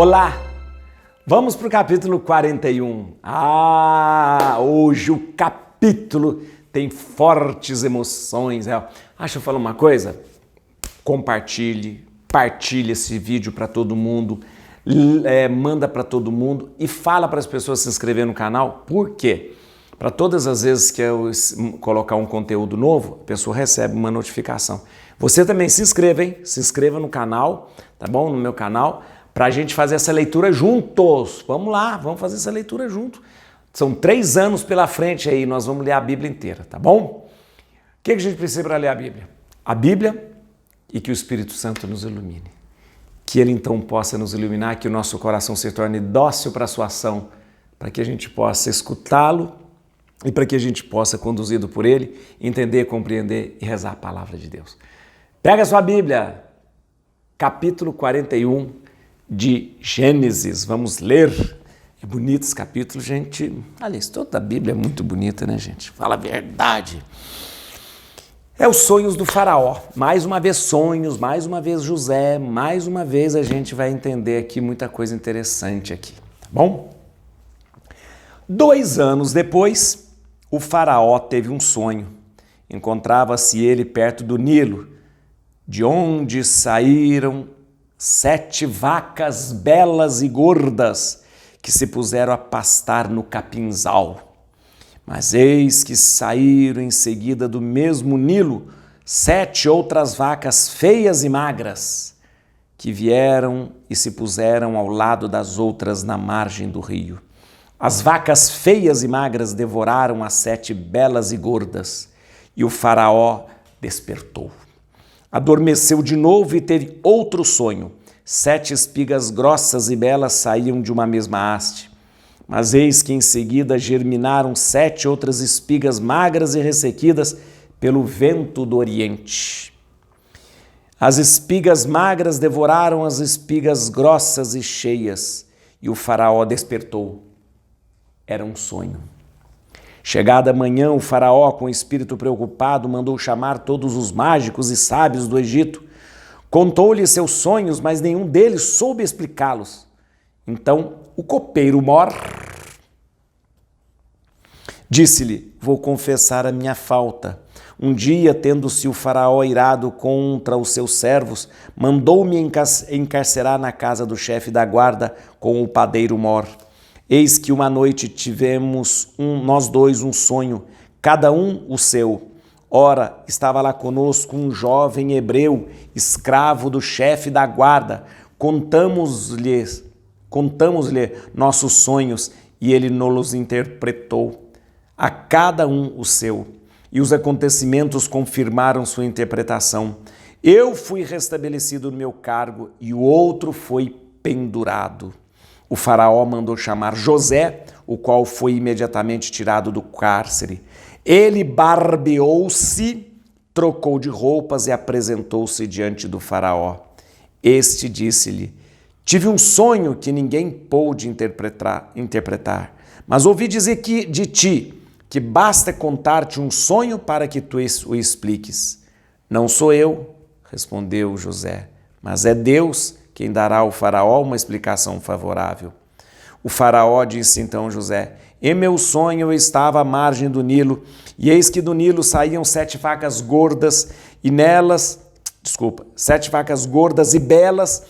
Olá! Vamos para o capítulo 41. Hoje o capítulo tem fortes emoções. Deixa eu falar uma coisa. Partilhe esse vídeo para todo mundo, manda para todo mundo e fala para as pessoas se inscreverem no canal. Por quê? Para todas as vezes que eu colocar um conteúdo novo, a pessoa recebe uma notificação. Você também se inscreva, hein? Se inscreva no canal, tá bom? No meu canal, para a gente fazer essa leitura juntos. Vamos lá, vamos fazer essa leitura junto. São 3 anos pela frente aí, nós vamos ler a Bíblia inteira, tá bom? O que a gente precisa para ler a Bíblia? A Bíblia e que o Espírito Santo nos ilumine. Que Ele então possa nos iluminar, que o nosso coração se torne dócil para a sua ação, para que a gente possa escutá-lo e para que a gente possa, conduzido por Ele, entender, compreender e rezar a palavra de Deus. Pega a sua Bíblia, capítulo 41 de Gênesis. Vamos ler. É bonito esse capítulo, gente. Aliás, toda a Bíblia é muito bonita, né, gente? Fala a verdade. É os sonhos do faraó. Mais uma vez sonhos, mais uma vez José, mais uma vez a gente vai entender aqui muita coisa interessante aqui, tá bom? 2 anos depois, o faraó teve um sonho. Encontrava-se ele perto do Nilo, de onde saíram 7 vacas belas e gordas que se puseram a pastar no capinzal. Mas eis que saíram em seguida do mesmo Nilo 7 outras vacas feias e magras, que vieram e se puseram ao lado das outras na margem do rio. As vacas feias e magras devoraram as 7 belas e gordas, e o faraó despertou. Adormeceu de novo e teve outro sonho. 7 espigas grossas e belas saíam de uma mesma haste. Mas eis que em seguida germinaram 7 outras espigas magras e ressequidas pelo vento do Oriente. As espigas magras devoraram as espigas grossas e cheias, e o faraó despertou. Era um sonho. Chegada a manhã, o faraó, com o espírito preocupado, mandou chamar todos os mágicos e sábios do Egito. Contou-lhes seus sonhos, mas nenhum deles soube explicá-los. Então, o copeiro Mor disse-lhe: vou confessar a minha falta. Um dia, tendo-se o faraó irado contra os seus servos, mandou-me encarcerar na casa do chefe da guarda com o padeiro Mor. Eis que uma noite tivemos nós dois um sonho, cada um o seu. Ora, estava lá conosco um jovem hebreu, escravo do chefe da guarda. Contamos-lhe nossos sonhos e ele nos interpretou, a cada um o seu. E os acontecimentos confirmaram sua interpretação. Eu fui restabelecido no meu cargo e o outro foi pendurado. O faraó mandou chamar José, o qual foi imediatamente tirado do cárcere. Ele barbeou-se, trocou de roupas e apresentou-se diante do faraó. Este disse-lhe: tive um sonho que ninguém pôde interpretar, mas ouvi dizer de ti que basta contar-te um sonho para que tu o expliques. Não sou eu, respondeu José, mas é Deus quem dará ao faraó uma explicação favorável. O faraó disse então a José: em meu sonho eu estava à margem do Nilo, e eis que do Nilo saíam 7 vacas gordas, e nelas, 7 vacas gordas e belas,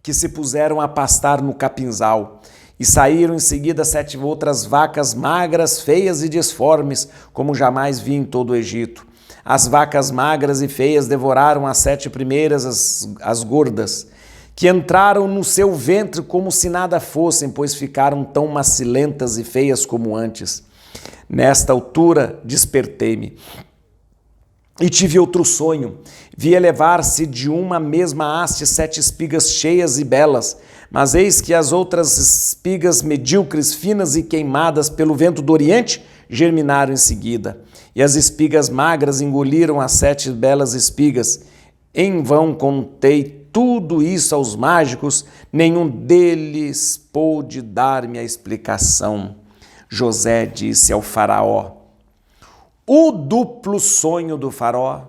que se puseram a pastar no capinzal. E saíram em seguida 7 outras vacas magras, feias e disformes, como jamais vi em todo o Egito. As vacas magras e feias devoraram as 7 primeiras, as gordas, que entraram no seu ventre como se nada fossem, pois ficaram tão macilentas e feias como antes. Nesta altura despertei-me e tive outro sonho. Vi elevar-se de uma mesma haste 7 espigas cheias e belas, mas eis que as outras espigas medíocres, finas e queimadas pelo vento do Oriente, germinaram em seguida. E as espigas magras engoliram as 7 belas espigas. Em vão contei tudo isso aos mágicos, nenhum deles pôde dar-me a explicação. José disse ao faraó: o duplo sonho do faraó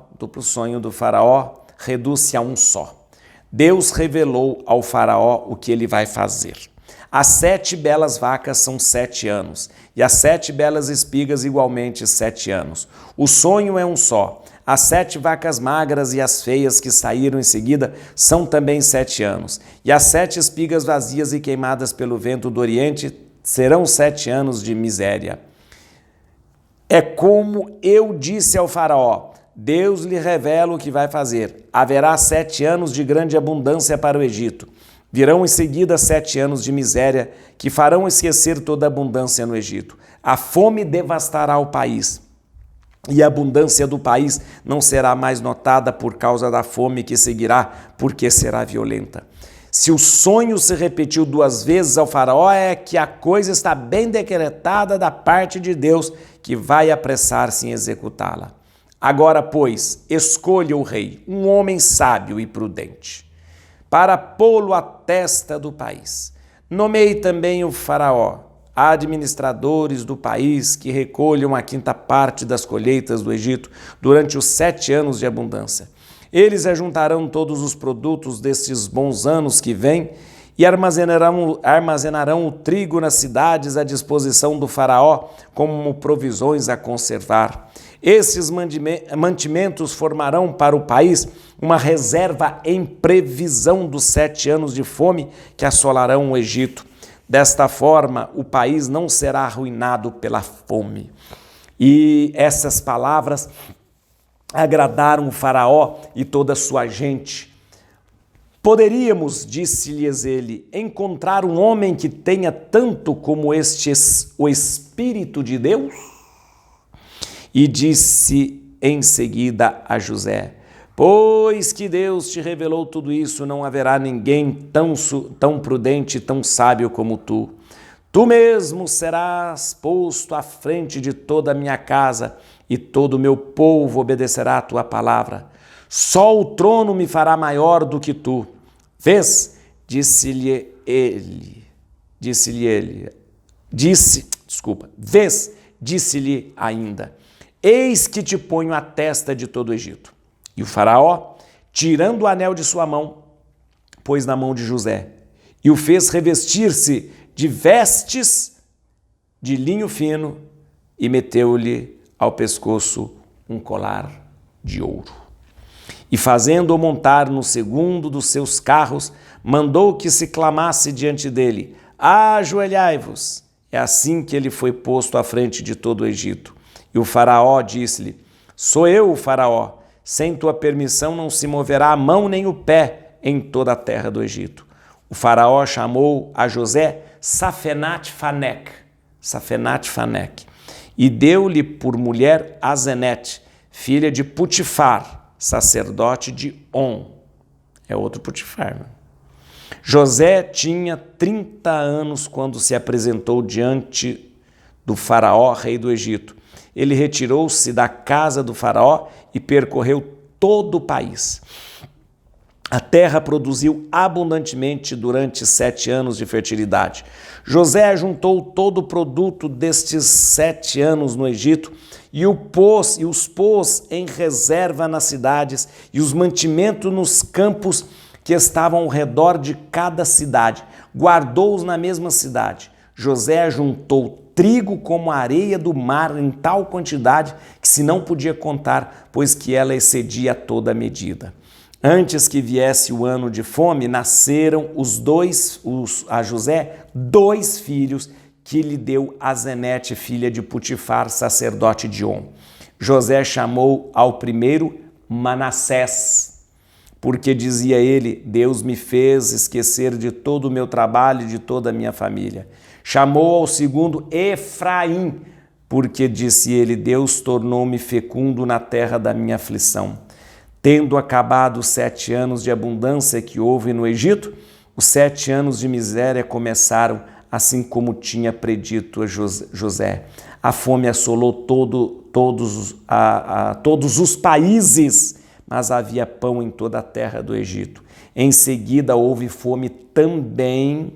reduz-se a um só. Deus revelou ao faraó o que ele vai fazer. As 7 belas vacas são 7 anos, e as 7 belas espigas igualmente 7 anos. O sonho é um só. As 7 vacas magras e as feias que saíram em seguida são também 7 anos. E as 7 espigas vazias e queimadas pelo vento do Oriente serão 7 anos de miséria. É como eu disse ao faraó, Deus lhe revela o que vai fazer. Haverá 7 anos de grande abundância para o Egito. Virão em seguida 7 anos de miséria que farão esquecer toda a abundância no Egito. A fome devastará o país e a abundância do país não será mais notada por causa da fome que seguirá, porque será violenta. Se o sonho se repetiu 2 vezes ao faraó, é que a coisa está bem decretada da parte de Deus, que vai apressar-se em executá-la. Agora, pois, escolha o rei, um homem sábio e prudente, para pô-lo à testa do país. Nomeie também o faraó, administradores do país que recolham a 5ª parte das colheitas do Egito durante os 7 anos de abundância. Eles ajuntarão todos os produtos destes bons anos que vêm e armazenarão o trigo nas cidades à disposição do faraó como provisões a conservar. Esses mantimentos formarão para o país uma reserva em previsão dos 7 anos de fome que assolarão o Egito. Desta forma, o país não será arruinado pela fome. E essas palavras agradaram o faraó e toda a sua gente. Poderíamos, disse-lhes ele, encontrar um homem que tenha tanto como este o Espírito de Deus? E disse em seguida a José, pois que Deus te revelou tudo isso, não haverá ninguém tão prudente e tão sábio como tu. Tu mesmo serás posto à frente de toda a minha casa e todo o meu povo obedecerá à tua palavra. Só o trono me fará maior do que tu. Vês? Vês? Disse-lhe ainda, eis que te ponho à testa de todo o Egito. E o faraó, tirando o anel de sua mão, pôs na mão de José e o fez revestir-se de vestes de linho fino e meteu-lhe ao pescoço um colar de ouro. E fazendo-o montar no segundo dos seus carros, mandou que se clamasse diante dele, ajoelhai-vos. É assim que ele foi posto à frente de todo o Egito. E o faraó disse-lhe, sou eu o faraó, sem tua permissão não se moverá a mão nem o pé em toda a terra do Egito. O faraó chamou a José Safenat-Faneque, e deu-lhe por mulher Azenete, filha de Putifar, sacerdote de On. É outro Putifar, né? José tinha 30 anos quando se apresentou diante do faraó, rei do Egito. Ele retirou-se da casa do faraó e percorreu todo o país. A terra produziu abundantemente durante 7 anos de fertilidade. José ajuntou todo o produto destes 7 anos no Egito e os pôs em reserva nas cidades e os mantimentos nos campos que estavam ao redor de cada cidade. Guardou-os na mesma cidade. José ajuntou trigo como a areia do mar em tal quantidade que se não podia contar, pois que ela excedia toda a medida. Antes que viesse o ano de fome, nasceram a José 2 filhos que lhe deu Azenete, filha de Putifar, sacerdote de On. José chamou ao primeiro Manassés, porque dizia ele, Deus me fez esquecer de todo o meu trabalho e de toda a minha família. Chamou ao segundo Efraim, porque disse ele, Deus tornou-me fecundo na terra da minha aflição. Tendo acabado os 7 anos de abundância que houve no Egito, os 7 anos de miséria começaram, assim como tinha predito a José. A fome assolou todos os países, mas havia pão em toda a terra do Egito. Em seguida houve fome também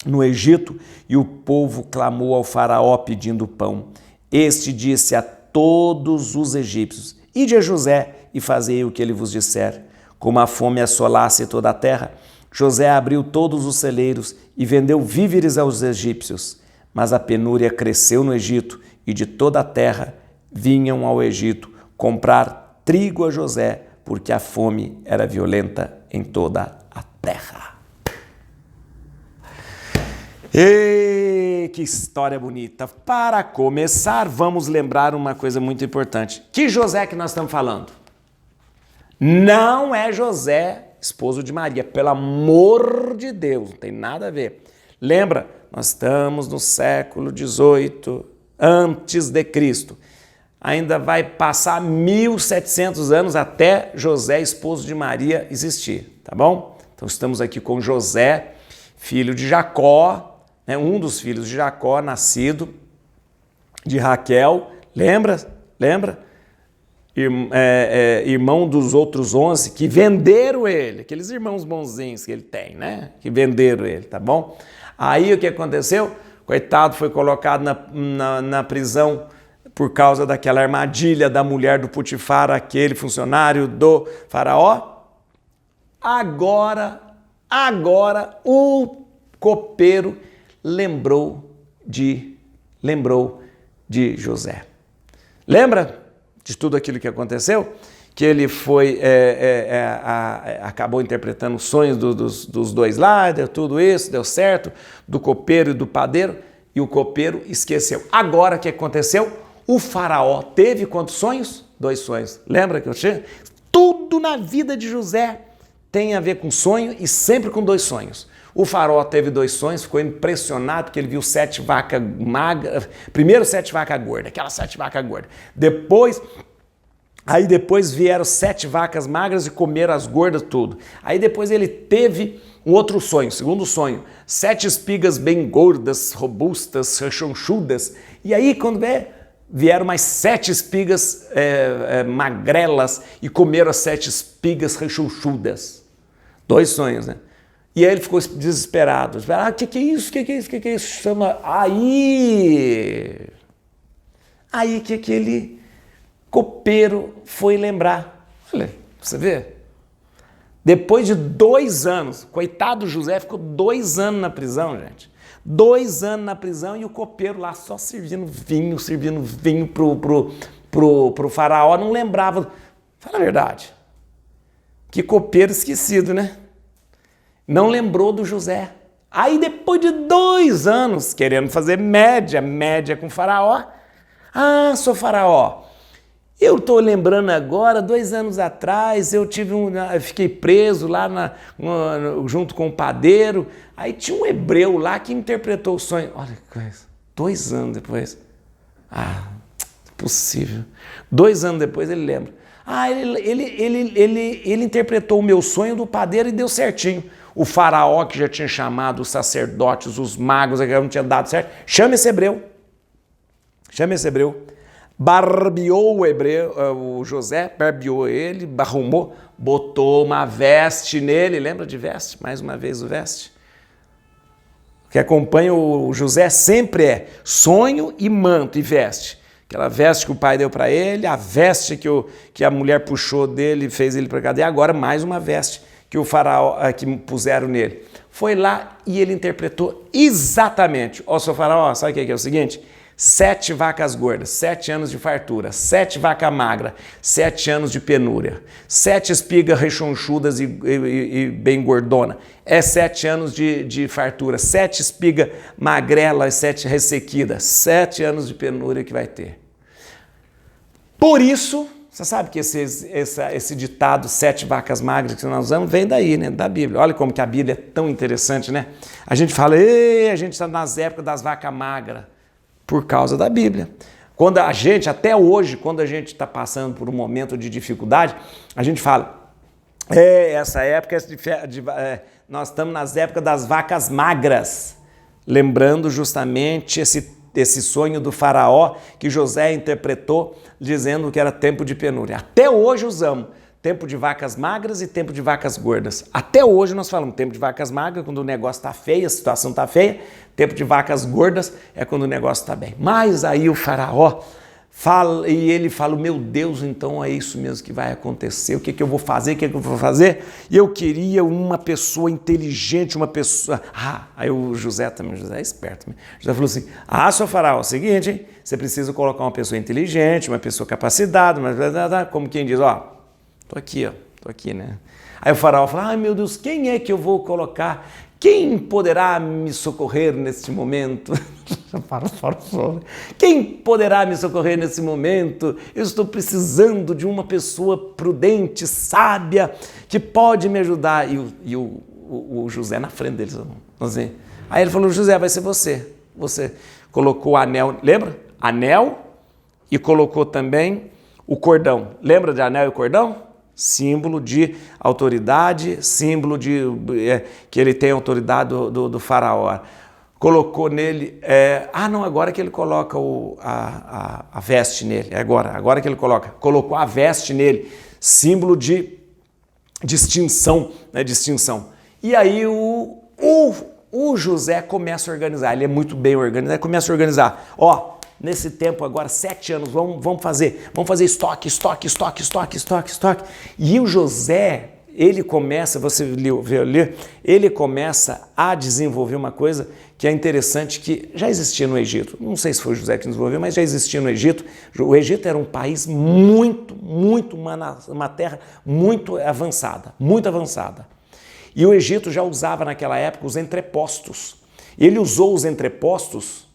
no Egito, e o povo clamou ao faraó pedindo pão. Este disse a todos os egípcios, ide a José e fazei o que ele vos disser. como a fome assolasse toda a terra, José abriu todos os celeiros e vendeu víveres aos egípcios. Mas a penúria cresceu no Egito e de toda a terra vinham ao Egito comprar trigo a José, porque a fome era violenta em toda a terra. E que história bonita! Para começar, vamos lembrar uma coisa muito importante. Que José que nós estamos falando? Não é José, esposo de Maria, pelo amor de Deus, não tem nada a ver. Lembra, nós estamos no século XVIII, antes de Cristo. Ainda vai passar 1700 anos até José, esposo de Maria, existir, tá bom? Então estamos aqui com José, filho de Jacó, né, um dos filhos de Jacó, nascido de Raquel, lembra? Irmão dos outros 11 que venderam ele, aqueles irmãos bonzinhos que ele tem, né? Que venderam ele, tá bom? Aí o que aconteceu? Coitado, foi colocado na prisão por causa daquela armadilha da mulher do Potifar, aquele funcionário do faraó. Agora o copeiro lembrou de José. Lembra de tudo aquilo que aconteceu? Que ele foi, acabou interpretando os sonhos dos dois lá, deu tudo isso, deu certo, do copeiro e do padeiro, e o copeiro esqueceu. Agora o que aconteceu? O faraó teve quantos sonhos? 2 sonhos. Lembra que eu tinha? Tudo na vida de José tem a ver com sonho e sempre com 2 sonhos. O faraó teve 2 sonhos, ficou impressionado porque ele viu 7 vacas magras, primeiro 7 vacas gordas, aquelas 7 vacas gordas. Depois vieram 7 vacas magras e comeram as gordas tudo. Aí depois ele teve um outro sonho, segundo sonho, 7 espigas bem gordas, robustas, rechonchudas. E aí quando vieram mais 7 espigas magrelas e comeram as 7 espigas rechonchudas. 2 sonhos, né? E aí ele ficou desesperado. O que é isso? O que é isso? Chama... Aí que aquele copeiro foi lembrar. Olha, você vê? Depois de 2 anos, coitado do José, ficou 2 anos na prisão, gente. 2 anos na prisão e o copeiro lá só servindo vinho pro faraó, não lembrava. Fala a verdade. Que copeiro esquecido, né? Não lembrou do José. Aí depois de 2 anos, querendo fazer média com o faraó. Sou faraó. Eu estou lembrando agora, 2 anos atrás, eu fiquei preso lá junto com o padeiro. Aí tinha um hebreu lá que interpretou o sonho. Olha que coisa. 2 anos depois. Impossível. 2 anos depois ele lembra. Ele interpretou o meu sonho do padeiro e deu certinho. O faraó que já tinha chamado os sacerdotes, os magos, que não tinha dado certo, chama esse hebreu. Barbeou o José, barbeou ele, arrumou, botou uma veste nele, lembra de veste? Mais uma vez o veste. O que acompanha o José sempre é sonho e manto e veste. Aquela veste que o pai deu para ele, a veste que a mulher puxou dele e fez ele para a cadeia, agora mais uma veste que o faraó, que puseram nele. Foi lá e ele interpretou exatamente. Seu faraó, sabe o que é o seguinte? 7 vacas gordas, 7 anos de fartura, 7 vacas magras, 7 anos de penúria, 7 espigas rechonchudas e bem gordona, 7 anos de fartura, 7 espigas magrelas, 7 ressequidas, 7 anos de penúria que vai ter. Por isso, você sabe que esse ditado 7 vacas magras que nós usamos vem daí, né? Da Bíblia. Olha como que a Bíblia é tão interessante, né? A gente fala, a gente está nas épocas das vacas magras, por causa da Bíblia. Quando a gente, até hoje, quando a gente está passando por um momento de dificuldade, a gente fala, essa época, nós estamos nas épocas das vacas magras, lembrando justamente esse sonho do faraó que José interpretou, dizendo que era tempo de penúria. Até hoje usamos tempo de vacas magras e tempo de vacas gordas. Até hoje nós falamos tempo de vacas magras quando o negócio está feio, a situação está feia. Tempo de vacas gordas é quando o negócio está bem. Mas aí o faraó E ele fala, meu Deus, então é isso mesmo que vai acontecer, o que que eu vou fazer, o que que eu vou fazer? E eu queria uma pessoa inteligente, uma pessoa... aí o José também, José é esperto, José falou assim, seu faraó, é o seguinte, hein? Você precisa colocar uma pessoa inteligente, uma pessoa capacitada, como quem diz, tô aqui, né? Aí o faraó fala, meu Deus, quem é que eu vou colocar? Quem poderá me socorrer neste momento? Quem poderá me socorrer nesse momento? Eu estou precisando de uma pessoa prudente, sábia, que pode me ajudar. E o José na frente deles. Assim. Aí ele falou, José, vai ser você. Você colocou o anel, lembra? Anel e colocou também o cordão. Lembra de anel e cordão? Símbolo de autoridade, símbolo de que ele tem autoridade do faraó. Colocou nele... agora que ele coloca a veste nele. Agora que ele colocou a veste nele. Símbolo de distinção, né? Distinção. E aí o José começa a organizar. Ele é muito bem organizado. Ele começa a organizar. Nesse tempo agora, 7 anos, vamos fazer estoque. E o José, ele começa, você viu ali, ele começa a desenvolver uma coisa que é interessante, que já existia no Egito. Não sei se foi o José que desenvolveu, mas já existia no Egito. O Egito era um país uma terra muito avançada. E o Egito já usava naquela época os entrepostos. Ele usou os entrepostos,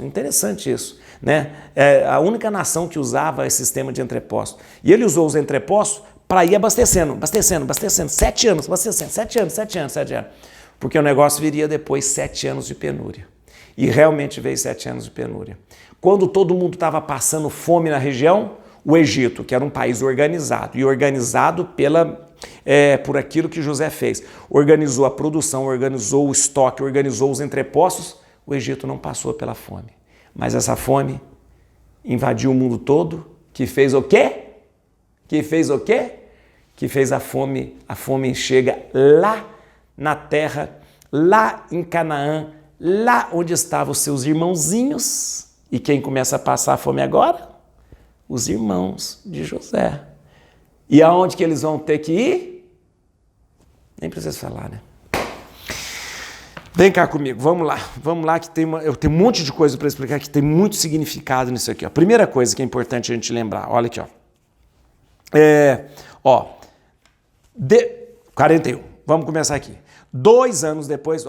interessante isso, né? É a única nação que usava esse sistema de entrepostos. E ele usou os entrepostos para ir abastecendo, 7 anos, abastecendo, 7 anos. Porque o negócio viria depois 7 anos de penúria. E realmente veio 7 anos de penúria. Quando todo mundo estava passando fome na região, o Egito, que era um país organizado, e organizado por aquilo que José fez, organizou a produção, organizou o estoque, organizou os entrepostos. O Egito não passou pela fome, mas essa fome invadiu o mundo todo, que fez o quê? Que fez a fome chega lá na terra, lá em Canaã, lá onde estavam os seus irmãozinhos. E quem começa a passar a fome agora? Os irmãos de José. E aonde que eles vão ter que ir? Nem precisa falar, né? Vem cá comigo, vamos lá que eu tenho um monte de coisa para explicar que tem muito significado nisso aqui. Primeira coisa que é importante a gente lembrar, olha aqui, 41, vamos começar aqui. 2 anos depois,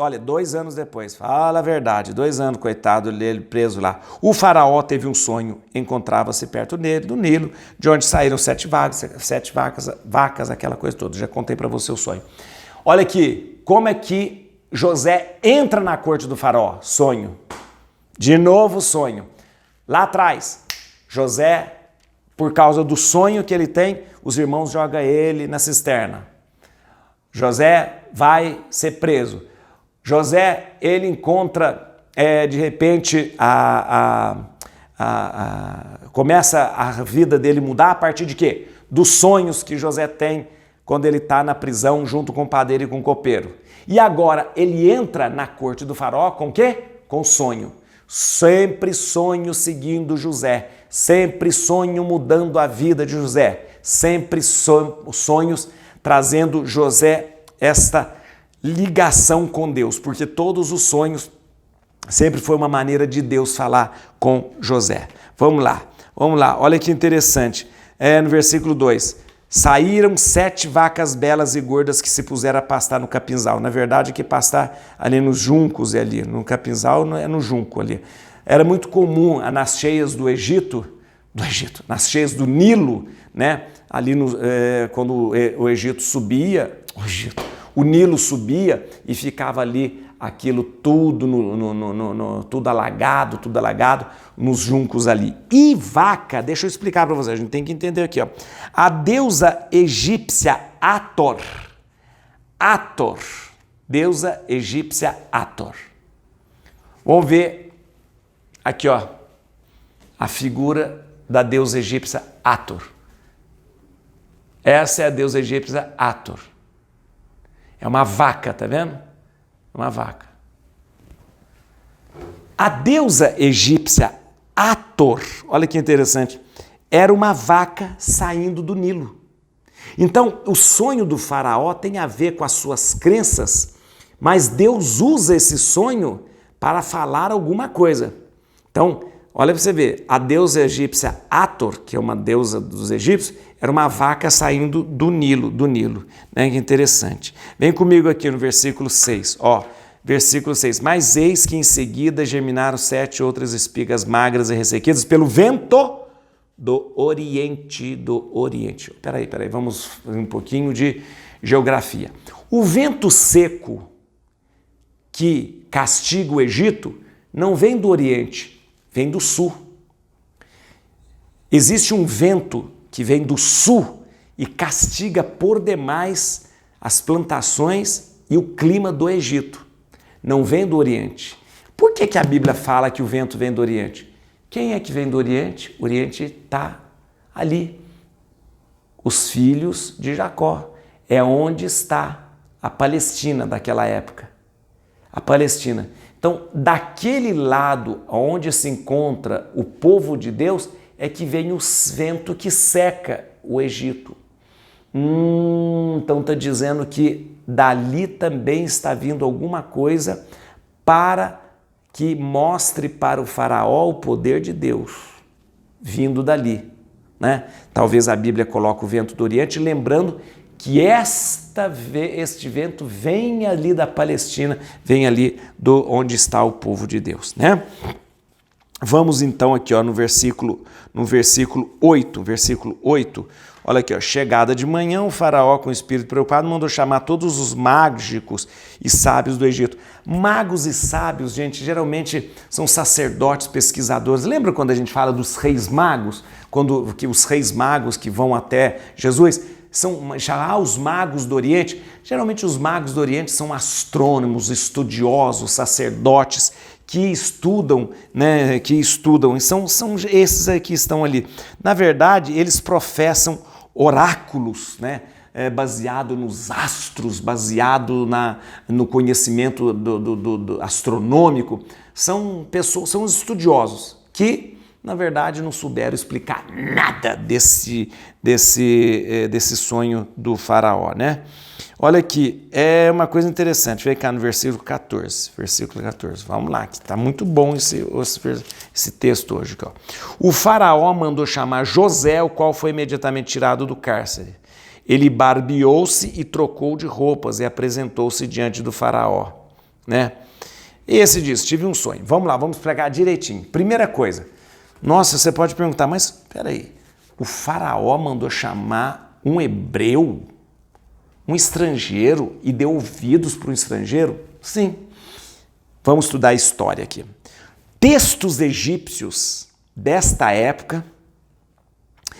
fala a verdade, 2 anos, coitado dele, preso lá. O faraó teve um sonho, encontrava-se perto do Nilo, de onde saíram 7 vacas, aquela coisa toda, já contei para você o sonho. Olha aqui, como é que José entra na corte do faraó, sonho. De novo sonho. Lá atrás, José, por causa do sonho que ele tem, os irmãos jogam ele na cisterna. José vai ser preso. José, ele encontra, de repente, começa a vida dele mudar a partir de quê? Dos sonhos que José tem quando ele está na prisão junto com o padeiro e com o copeiro. E agora ele entra na corte do faraó com o quê? Com sonho. Sempre sonho seguindo José. Sempre sonho mudando a vida de José. Sempre sonhos trazendo José esta ligação com Deus. Porque todos os sonhos sempre foi uma maneira de Deus falar com José. Vamos lá. Olha que interessante. No versículo 2. Saíram 7 vacas belas e gordas que se puseram a pastar no capinzal. Na verdade, que pastar ali nos juncos ali. No capinzal não é no junco ali. Era muito comum nas cheias do Egito, nas cheias do Nilo, né? Ali quando o Egito subia, o Nilo subia e ficava ali aquilo tudo, tudo alagado, nos juncos ali. E vaca, deixa eu explicar para vocês, a gente tem que entender aqui, a deusa egípcia Hathor, deusa egípcia Hathor. Vamos ver aqui, a figura da deusa egípcia Hathor. Essa é a deusa egípcia Hathor. É uma vaca, tá vendo? Uma vaca. A deusa egípcia Hathor Ator, olha que interessante, era uma vaca saindo do Nilo. Então, o sonho do faraó tem a ver com as suas crenças, mas Deus usa esse sonho para falar alguma coisa. Então, olha para você ver, a deusa egípcia Ator, que é uma deusa dos egípcios, era uma vaca saindo do Nilo, né? Que interessante. Vem comigo aqui no versículo 6, ó. Versículo 6, mas eis que em seguida germinaram 7 outras espigas magras e ressequidas pelo vento do Oriente. Peraí, vamos fazer um pouquinho de geografia. O vento seco que castiga o Egito não vem do Oriente, vem do Sul. Existe um vento que vem do Sul e castiga por demais as plantações e o clima do Egito. Não vem do Oriente. Por que a Bíblia fala que o vento vem do Oriente? Quem é que vem do Oriente? O Oriente está ali. Os filhos de Jacó. É onde está a Palestina daquela época. A Palestina. Então, daquele lado onde se encontra o povo de Deus, é que vem o vento que seca o Egito. Então está dizendo que dali também está vindo alguma coisa para que mostre para o faraó o poder de Deus, vindo dali, né? Talvez a Bíblia coloque o vento do Oriente, lembrando que este vento vem ali da Palestina, vem ali onde está o povo de Deus, né? Vamos então aqui ó, no versículo 8, olha aqui, ó, chegada de manhã, o faraó com o espírito preocupado mandou chamar todos os mágicos e sábios do Egito. Magos e sábios, gente, geralmente são sacerdotes, pesquisadores. Lembra quando a gente fala dos reis magos? Que os reis magos que vão até Jesus são já os magos do Oriente. Geralmente os magos do Oriente são astrônomos, estudiosos, sacerdotes, que estudam, né, e são esses aí que estão ali. Na verdade, eles professam oráculos, né, baseado nos astros, baseado no conhecimento do astronômico. São pessoas, são estudiosos que, na verdade, não souberam explicar nada desse sonho do faraó, né? Olha aqui, é uma coisa interessante, vem cá no versículo 14, vamos lá, que está muito bom esse texto hoje. Ó. O faraó mandou chamar José, o qual foi imediatamente tirado do cárcere. Ele barbeou-se e trocou de roupas e apresentou-se diante do faraó. Né? Esse diz, tive um sonho, vamos lá, vamos pregar direitinho. Primeira coisa, nossa, você pode perguntar, mas peraí, o faraó mandou chamar um hebreu? Um estrangeiro e deu ouvidos para um estrangeiro? Sim. Vamos estudar a história aqui. Textos egípcios desta época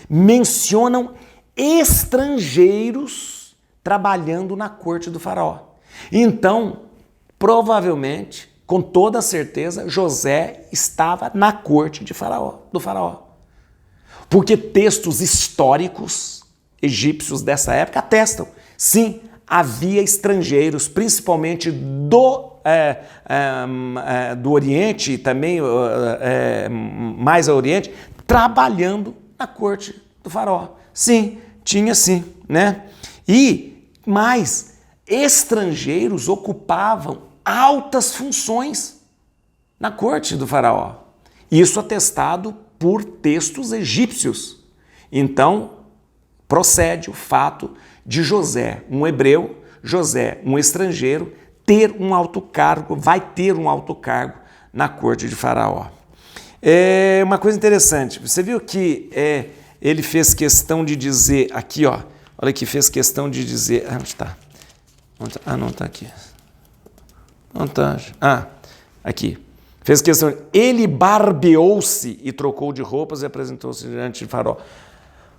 mencionam estrangeiros trabalhando na corte do faraó. Então, provavelmente, com toda certeza, José estava na corte do faraó. Porque textos históricos egípcios dessa época atestam. Sim, havia estrangeiros, principalmente do Oriente e também mais ao Oriente, trabalhando na corte do faraó. Sim, tinha sim, né? E mais, estrangeiros ocupavam altas funções na corte do faraó. Isso atestado por textos egípcios. Então, procede o fato de José, um hebreu, José, um estrangeiro, vai ter um alto cargo na corte de Faraó. É uma coisa interessante, você viu que ele fez questão de dizer, aqui ó, olha que fez questão de dizer, onde está? Não está aqui. Não está. Aqui. Fez questão, ele barbeou-se e trocou de roupas e apresentou-se diante de Faraó.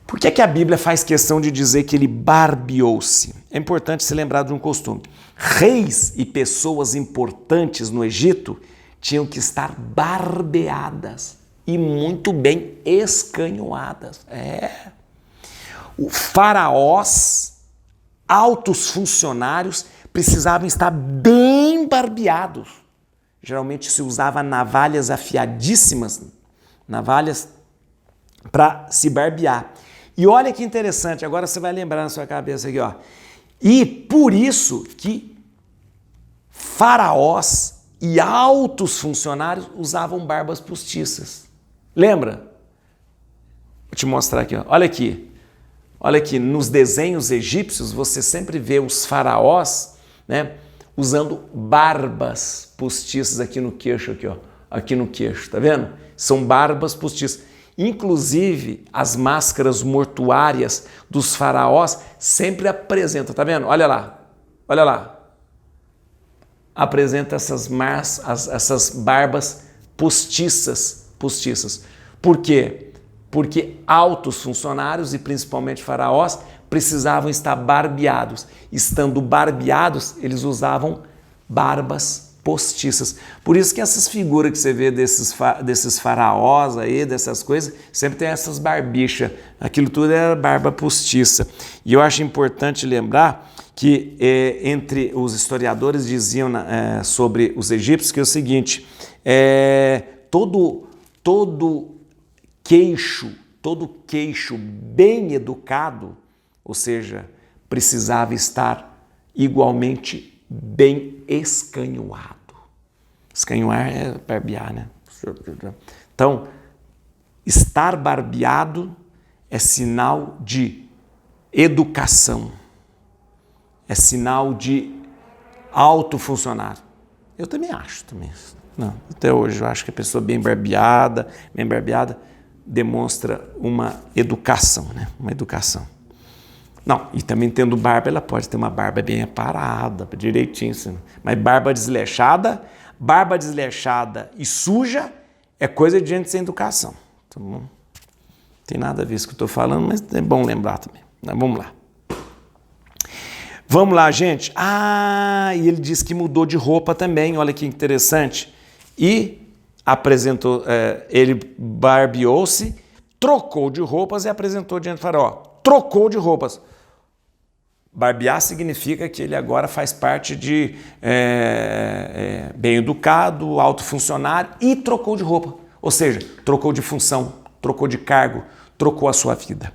Por que a Bíblia faz questão de dizer que ele barbeou-se? É importante se lembrar de um costume. Reis e pessoas importantes no Egito tinham que estar barbeadas e muito bem escanhoadas. Os faraós, altos funcionários, precisavam estar bem barbeados. Geralmente se usava navalhas afiadíssimas, navalhas para se barbear. E olha que interessante, agora você vai lembrar na sua cabeça aqui, ó. E por isso que faraós e altos funcionários usavam barbas postiças. Lembra? Vou te mostrar aqui, ó. Olha aqui. Olha aqui, nos desenhos egípcios você sempre vê os faraós, né, usando barbas postiças aqui no queixo, aqui, ó. Aqui no queixo, tá vendo? São barbas postiças. Inclusive, as máscaras mortuárias dos faraós sempre apresentam, tá vendo? Olha lá, olha lá. Apresenta essas barbas postiças. Por quê? Porque altos funcionários e principalmente faraós precisavam estar barbeados. Estando barbeados, eles usavam barbas postiças. Por isso que essas figuras que você vê desses faraós aí, dessas coisas, sempre tem essas barbichas. Aquilo tudo era barba postiça. E eu acho importante lembrar que entre os historiadores diziam sobre os egípcios que é o seguinte, todo queixo bem educado, ou seja, precisava estar igualmente bem escanhoado. Escanhoar é barbear, né? Então, estar barbeado é sinal de educação, é sinal de alto funcionário. Eu também acho, também. Não, até hoje eu acho que a pessoa bem barbeada demonstra uma educação, né? Uma educação. Não, e também tendo barba, ela pode ter uma barba bem aparada, direitinho, assim. Mas barba desleixada e suja é coisa de gente sem educação. Então, não tem nada a ver com isso que eu estou falando, mas é bom lembrar também. Mas vamos lá. Vamos lá, gente. E ele disse que mudou de roupa também, olha que interessante. E apresentou, ele barbeou-se, trocou de roupas e apresentou diante do faraó. Trocou de roupas. Barbear significa que ele agora faz parte de bem educado, alto funcionário e trocou de roupa. Ou seja, trocou de função, trocou de cargo, trocou a sua vida.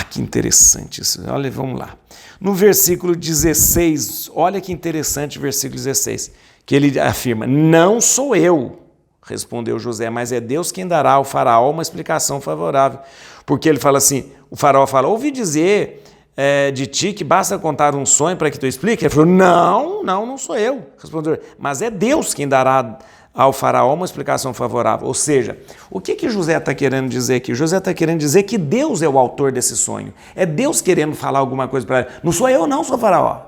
Que interessante isso. Olha, vamos lá. No versículo 16, olha que interessante o versículo 16, que ele afirma, não sou eu, respondeu José, mas é Deus quem dará ao faraó uma explicação favorável. Porque ele fala assim, o faraó fala, ouvi dizer de ti que basta contar um sonho para que tu explique? Ele falou, não sou eu, respondeu, mas é Deus quem dará ao faraó uma explicação favorável. Ou seja, o que José está querendo dizer aqui? José está querendo dizer que Deus é o autor desse sonho. É Deus querendo falar alguma coisa para ele. Não sou eu não, sou faraó.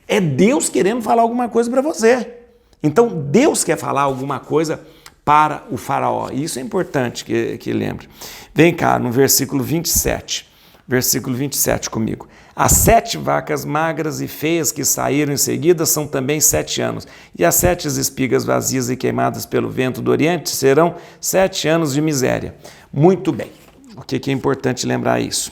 É Deus querendo falar alguma coisa para você. Então, Deus quer falar alguma coisa para o faraó. E isso é importante que lembre. Vem cá, no versículo 27. Versículo 27 comigo. As 7 vacas magras e feias que saíram em seguida são também 7 anos. E as 7 espigas vazias e queimadas pelo vento do Oriente serão 7 anos de miséria. Muito bem. O que é importante lembrar isso?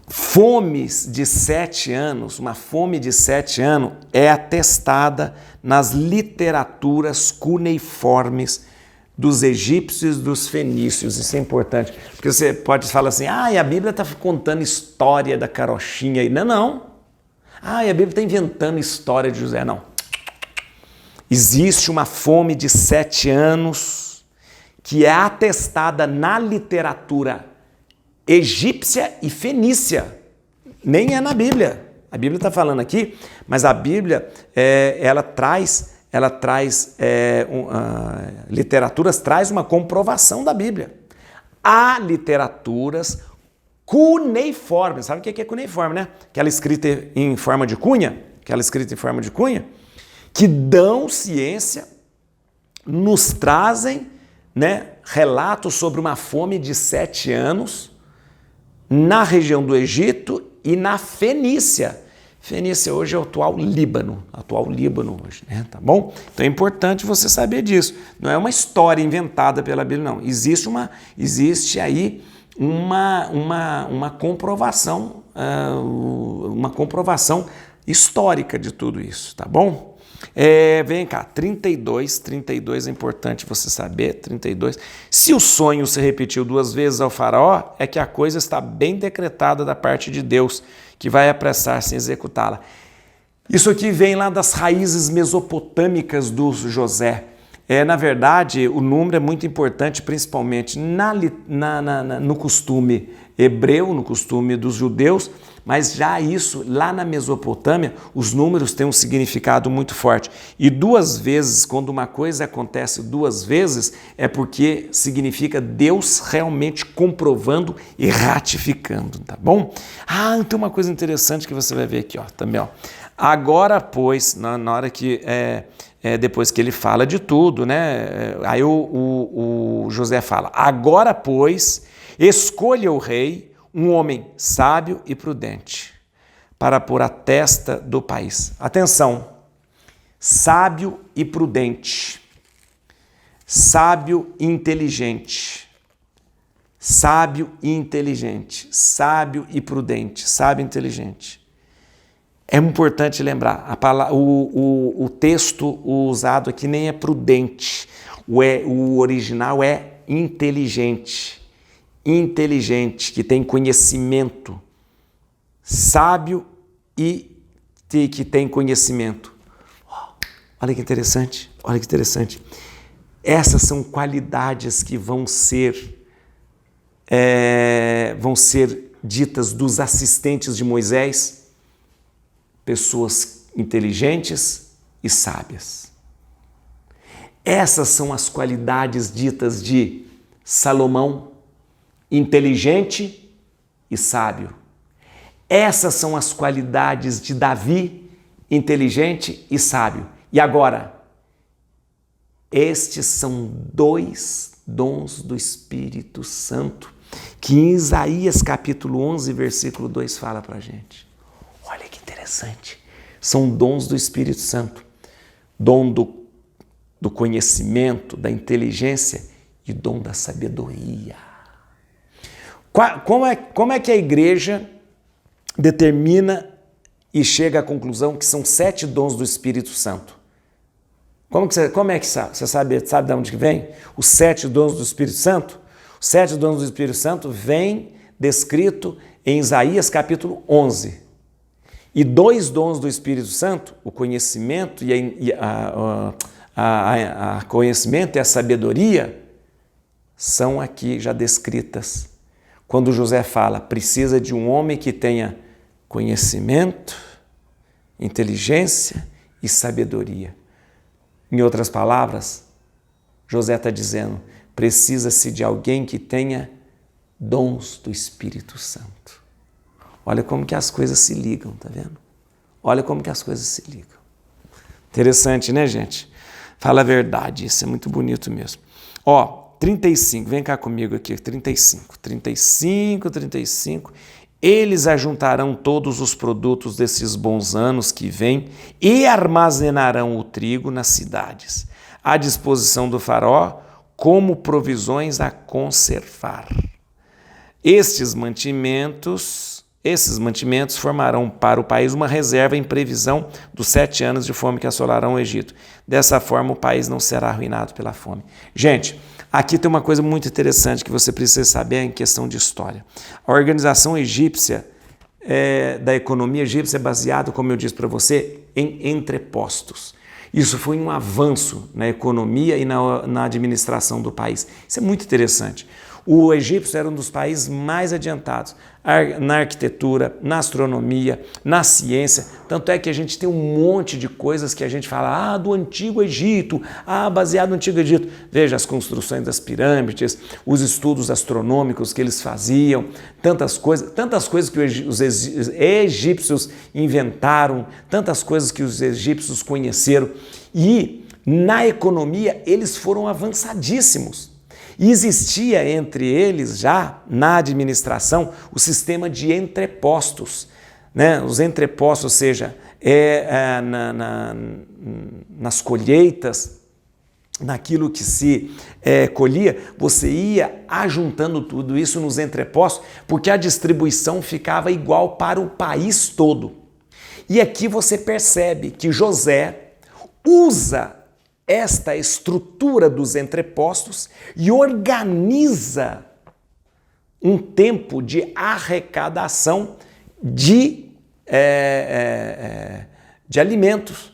Fomes de 7 anos, uma fome de 7 anos é atestada nas literaturas cuneiformes dos egípcios e dos fenícios. Isso é importante, porque você pode falar assim, a Bíblia está contando história da carochinha aí. Não. A Bíblia está inventando história de José. Não. Existe uma fome de 7 anos que é atestada na literatura egípcia e fenícia. Nem é na Bíblia. A Bíblia está falando aqui, mas a Bíblia, literaturas traz uma comprovação da Bíblia. Há literaturas cuneiformes. Sabe o que é cuneiforme, né? Aquela escrita em forma de cunha, que dão ciência, nos trazem, né, relatos sobre uma fome de 7 anos na região do Egito e na Fenícia. Fenícia hoje é o atual Líbano hoje, né? Tá bom? Então é importante você saber disso. Não é uma história inventada pela Bíblia, não. Existe aí uma comprovação histórica de tudo isso, tá bom? Vem cá, 32 é importante você saber, 32. Se o sonho se repetiu 2 vezes ao faraó, é que a coisa está bem decretada da parte de Deus, que vai apressar-se em executá-la. Isso aqui vem lá das raízes mesopotâmicas do José. Na verdade, o número é muito importante, principalmente no costume hebreu, no costume dos judeus, mas já isso, lá na Mesopotâmia, os números têm um significado muito forte. E 2 vezes, quando uma coisa acontece 2 vezes, é porque significa Deus realmente comprovando e ratificando, tá bom? Então uma coisa interessante que você vai ver aqui, ó, também, ó. Agora, pois, na hora que... depois que ele fala de tudo, né? Aí o José fala, agora, pois, escolha o rei, um homem sábio e prudente, para pôr a testa do país. Atenção, sábio e prudente, sábio e inteligente, sábio e inteligente, sábio e prudente, sábio e inteligente. É importante lembrar, o texto usado aqui nem é prudente, o original é inteligente, que tem conhecimento, sábio e que tem conhecimento. Olha que interessante, olha que interessante. Essas são qualidades que vão ser ditas dos assistentes de Moisés, pessoas inteligentes e sábias. Essas são as qualidades ditas de Salomão, inteligente e sábio. Essas são as qualidades de Davi, inteligente e sábio. E agora, estes são 2 dons do Espírito Santo, que em Isaías capítulo 11, versículo 2 fala pra gente. Olha que interessante. São dons do Espírito Santo. Dom do conhecimento, da inteligência e dom da sabedoria. Como é que a igreja determina e chega à conclusão que são 7 dons do Espírito Santo? Como é que você sabe de onde que vem? Os 7 dons do Espírito Santo? Os 7 dons do Espírito Santo vem descrito em Isaías capítulo 11. E 2 dons do Espírito Santo, o conhecimento conhecimento e a sabedoria, são aqui já descritas. Quando José fala, precisa de um homem que tenha conhecimento, inteligência e sabedoria. Em outras palavras, José está dizendo, precisa-se de alguém que tenha dons do Espírito Santo. Olha como que as coisas se ligam, tá vendo? Olha como que as coisas se ligam. Interessante, né, gente? Fala a verdade, isso é muito bonito mesmo. 35, vem cá comigo aqui, 35. Eles ajuntarão todos os produtos desses bons anos que vêm e armazenarão o trigo nas cidades, à disposição do faraó, como provisões a conservar. Esses mantimentos formarão para o país uma reserva em previsão dos 7 anos de fome que assolarão o Egito. Dessa forma, o país não será arruinado pela fome. Gente, aqui tem uma coisa muito interessante que você precisa saber em questão de história. A organização egípcia, da economia egípcia, é baseada, como eu disse para você, em entrepostos. Isso foi um avanço na economia e na administração do país. Isso é muito interessante. O Egito era um dos países mais adiantados na arquitetura, na astronomia, na ciência. Tanto é que a gente tem um monte de coisas que a gente fala, do Antigo Egito, baseado no Antigo Egito. Veja as construções das pirâmides, os estudos astronômicos que eles faziam, tantas coisas que os egípcios inventaram, tantas coisas que os egípcios conheceram. E na economia eles foram avançadíssimos. E existia entre eles já, na administração, o sistema de entrepostos. Né? Os entrepostos, ou seja, nas colheitas, naquilo que se colhia, você ia ajuntando tudo isso nos entrepostos, porque a distribuição ficava igual para o país todo. E aqui você percebe que José usa esta estrutura dos entrepostos e organiza um tempo de arrecadação de alimentos,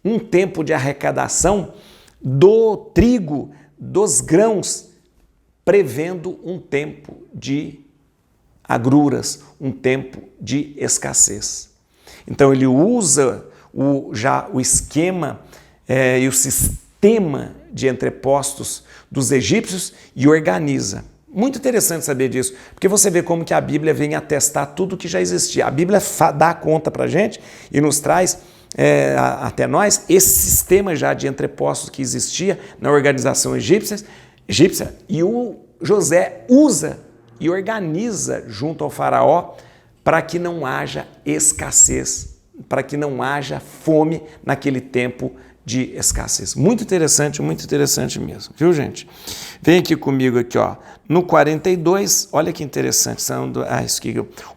um tempo de arrecadação do trigo, dos grãos, prevendo um tempo de agruras, um tempo de escassez. Então ele usa o esquema e o sistema de entrepostos dos egípcios e organiza. Muito interessante saber disso, porque você vê como que a Bíblia vem atestar tudo que já existia. A Bíblia dá conta para a gente e nos traz até nós esse sistema já de entrepostos que existia na organização egípcia, e o José usa e organiza junto ao faraó para que não haja escassez, para que não haja fome naquele tempo de escassez. Muito interessante mesmo, viu, gente? Vem aqui comigo aqui, ó. No 42, olha que interessante,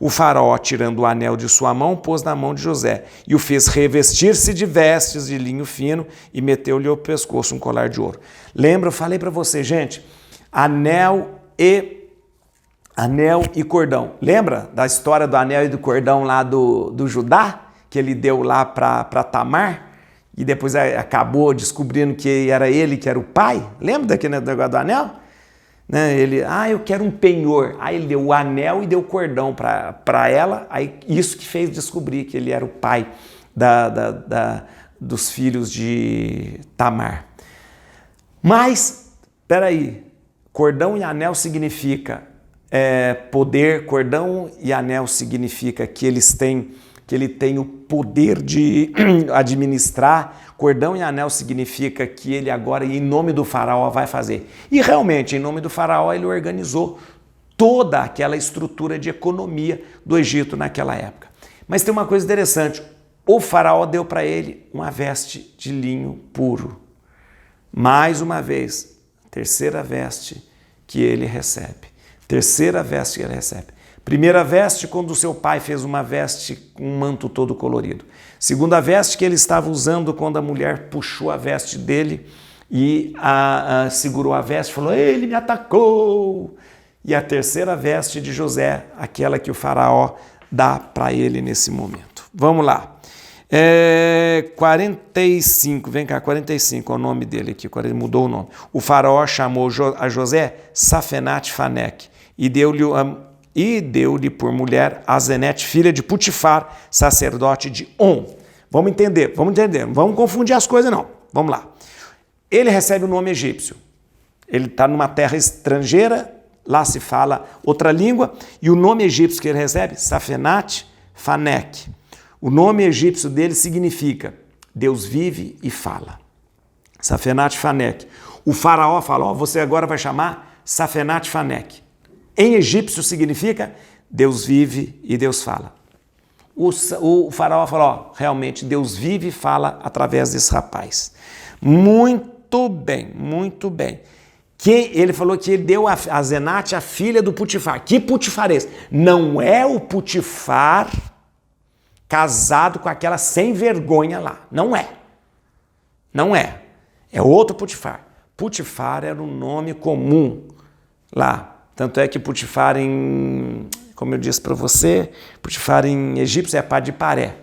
o faraó, tirando o anel de sua mão, pôs na mão de José e o fez revestir-se de vestes de linho fino e meteu-lhe ao pescoço um colar de ouro. Lembra, eu falei para você, gente, anel e cordão. Lembra da história do anel e do cordão lá do Judá, que ele deu lá para Tamar? E depois acabou descobrindo que era ele que era o pai. Lembra daquele negócio do anel? Né? Ele, eu quero um penhor. Aí ele deu o anel e deu o cordão para ela. Aí isso que fez descobrir que ele era o pai dos filhos de Tamar. Mas, peraí, cordão e anel significa poder, cordão e anel significa que ele tem o poder de administrar. Cordão e anel significa que ele agora, em nome do faraó, vai fazer. E realmente, em nome do faraó, ele organizou toda aquela estrutura de economia do Egito naquela época. Mas tem uma coisa interessante, o faraó deu para ele uma veste de linho puro. Mais uma vez, terceira veste que ele recebe. Primeira veste, quando o seu pai fez uma veste com um manto todo colorido. Segunda veste que ele estava usando quando a mulher puxou a veste dele e segurou a veste e falou, ele me atacou. E a terceira veste de José, aquela que o faraó dá para ele nesse momento. Vamos lá. 45, vem cá, 45 é o nome dele aqui, mudou o nome. O faraó chamou a José Safenat-Faneque e deu-lhe por mulher Azenete, filha de Putifar, sacerdote de On. Vamos entender, não vamos confundir as coisas não. Vamos lá. Ele recebe o nome egípcio. Ele está numa terra estrangeira, lá se fala outra língua, e o nome egípcio que ele recebe, Safenat-Faneque. O nome egípcio dele significa Deus vive e fala. Safenat-Faneque. O faraó fala, você agora vai chamar Safenat-Faneque. Em egípcio significa Deus vive e Deus fala. O faraó falou, realmente Deus vive e fala através desse rapaz. Muito bem. Ele falou que ele deu a Zenate, a filha do Putifar. Que Putifar é esse? Não é o Putifar casado com aquela sem vergonha lá. Não é. É outro Putifar. Putifar era um nome comum lá. Tanto é que Putifar como eu disse para você, Putifar em egípcio é Padiparé.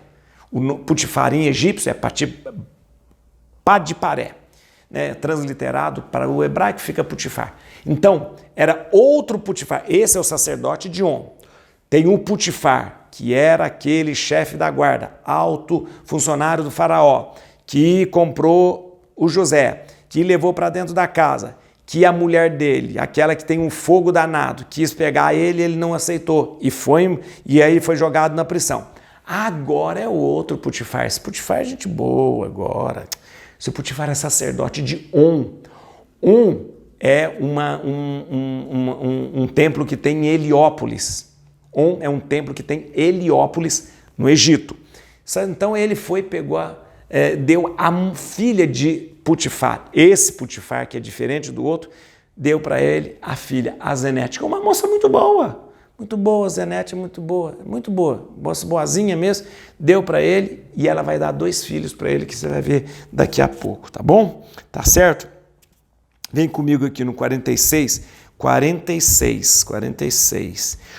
Putifar em egípcio é Padiparé. Né? Transliterado para o hebraico fica Putifar. Então, era outro Putifar. Esse é o sacerdote de On. Tem um Putifar, que era aquele chefe da guarda, alto funcionário do faraó, que comprou o José, que levou para dentro da casa, que a mulher dele, aquela que tem um fogo danado, quis pegar ele não aceitou e aí foi jogado na prisão. Agora é outro Putifar. Esse Putifar é gente boa agora. Esse Putifar é sacerdote de On. On é um templo que tem em Heliópolis. On é um templo que tem Heliópolis no Egito. Então ele deu a filha de Putifar. Esse Putifar, que é diferente do outro, deu para ele a filha Azenete, que é uma moça muito boa. Muito boa, Zenete, muito boa, boazinha mesmo. Deu para ele e ela vai dar 2 filhos para ele, que você vai ver daqui a pouco, tá bom? Tá certo? Vem comigo aqui no 46.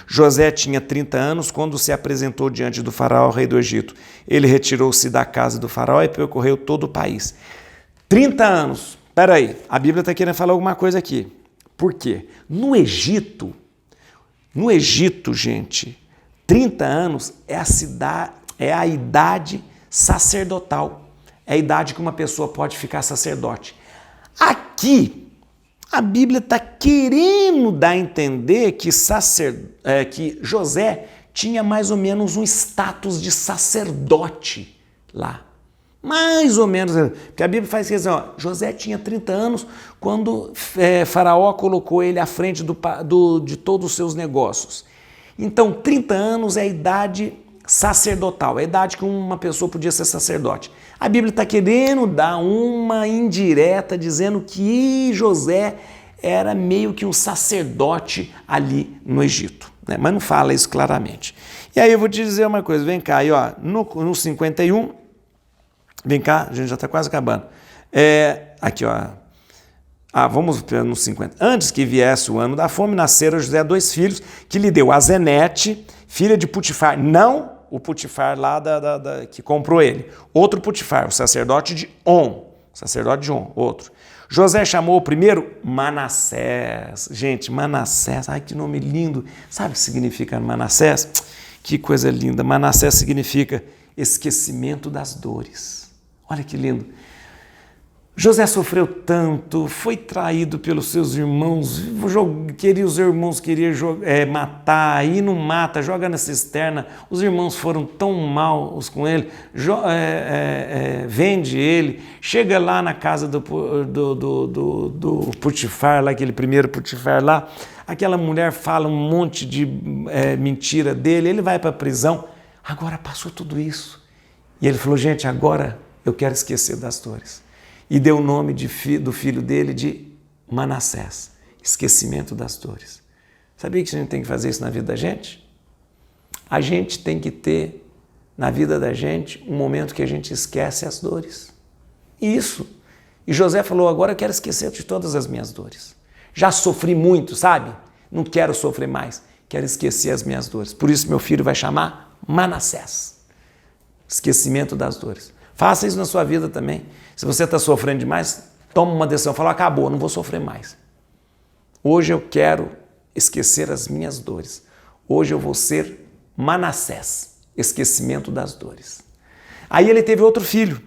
José tinha 30 anos quando se apresentou diante do faraó, rei do Egito. Ele retirou-se da casa do faraó e percorreu todo o país. 30 anos. Peraí, a Bíblia está querendo falar alguma coisa aqui. Por quê? No Egito, gente, 30 anos é a idade sacerdotal. É a idade que uma pessoa pode ficar sacerdote. Aqui, a Bíblia está querendo dar a entender que José tinha mais ou menos um status de sacerdote lá. Mais ou menos. Porque a Bíblia faz assim, ó, José tinha 30 anos quando Faraó colocou ele à frente de todos os seus negócios. Então, 30 anos é a idade sacerdotal, é a idade que uma pessoa podia ser sacerdote. A Bíblia está querendo dar uma indireta dizendo que José era meio que um sacerdote ali no Egito, né? Mas não fala isso claramente. E aí eu vou te dizer uma coisa, vem cá, aí, ó, no 51, vem cá, a gente já está quase acabando. Aqui, ó. Vamos no 50. Antes que viesse o ano da fome, nasceram José 2 filhos, que lhe deu a Zenete, filha de Putifar, não o Putifar lá que comprou ele, outro Putifar, o sacerdote de On, outro. José chamou o primeiro Manassés. Gente, Manassés, ai que nome lindo. Sabe o que significa Manassés? Que coisa linda. Manassés significa esquecimento das dores. Olha que lindo. José sofreu tanto, foi traído pelos seus irmãos, os irmãos queriam matar, e não mata, joga na cisterna. Os irmãos foram tão maus com ele, vende ele, chega lá na casa do Putifar, lá, aquele primeiro Putifar lá, aquela mulher fala um monte de mentira dele, ele vai para a prisão. Agora passou tudo isso. E ele falou, gente, agora eu quero esquecer das dores. E deu o nome do filho dele de Manassés, esquecimento das dores. Sabia que a gente tem que fazer isso na vida da gente? A gente tem que ter na vida da gente um momento que a gente esquece as dores. Isso. E José falou, agora eu quero esquecer de todas as minhas dores. Já sofri muito, sabe? Não quero sofrer mais. Quero esquecer as minhas dores. Por isso meu filho vai chamar Manassés. Esquecimento das dores. Faça isso na sua vida também. Se você está sofrendo demais, toma uma decisão. Fala, acabou, não vou sofrer mais. Hoje eu quero esquecer as minhas dores. Hoje eu vou ser Manassés, esquecimento das dores. Aí ele teve outro filho.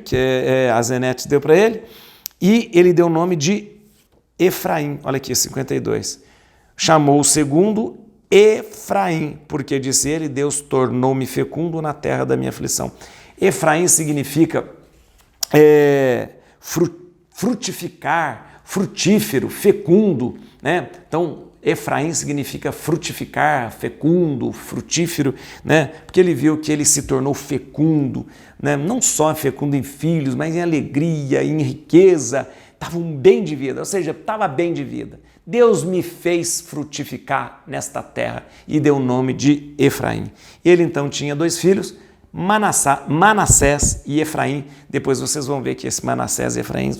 Que a Zenete deu para ele, e ele deu o nome de Efraim. Olha aqui, 52. Chamou o segundo Efraim, porque disse ele, Deus tornou-me fecundo na terra da minha aflição. Efraim significa frutificar, frutífero, fecundo, né? Então, Efraim significa frutificar, fecundo, frutífero, né? Porque ele viu que ele se tornou fecundo, né? Não só fecundo em filhos, mas em alegria, em riqueza, estava bem de vida, ou seja, estava bem de vida. Deus me fez frutificar nesta terra e deu o nome de Efraim. Ele então tinha 2 filhos, Manassés e Efraim. Depois vocês vão ver que esse Manassés e Efraim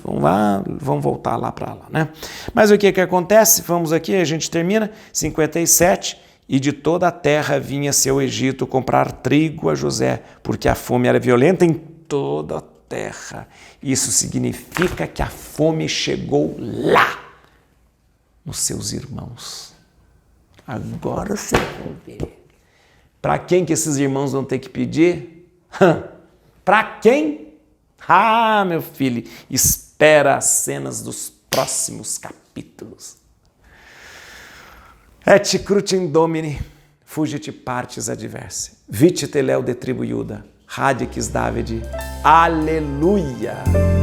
vão voltar lá para lá, né? Mas o que acontece? Vamos aqui, a gente termina, 57, e de toda a terra vinha seu Egito comprar trigo a José, porque a fome era violenta em toda a terra. Isso significa que a fome chegou lá, nos seus irmãos. Agora você vai ver. Para quem que esses irmãos vão ter que pedir? Para quem? Meu filho, espera as cenas dos próximos capítulos. Et crutim domini, fugit partes adversae, vite teleu de tribu Iuda, radix Davide, aleluia!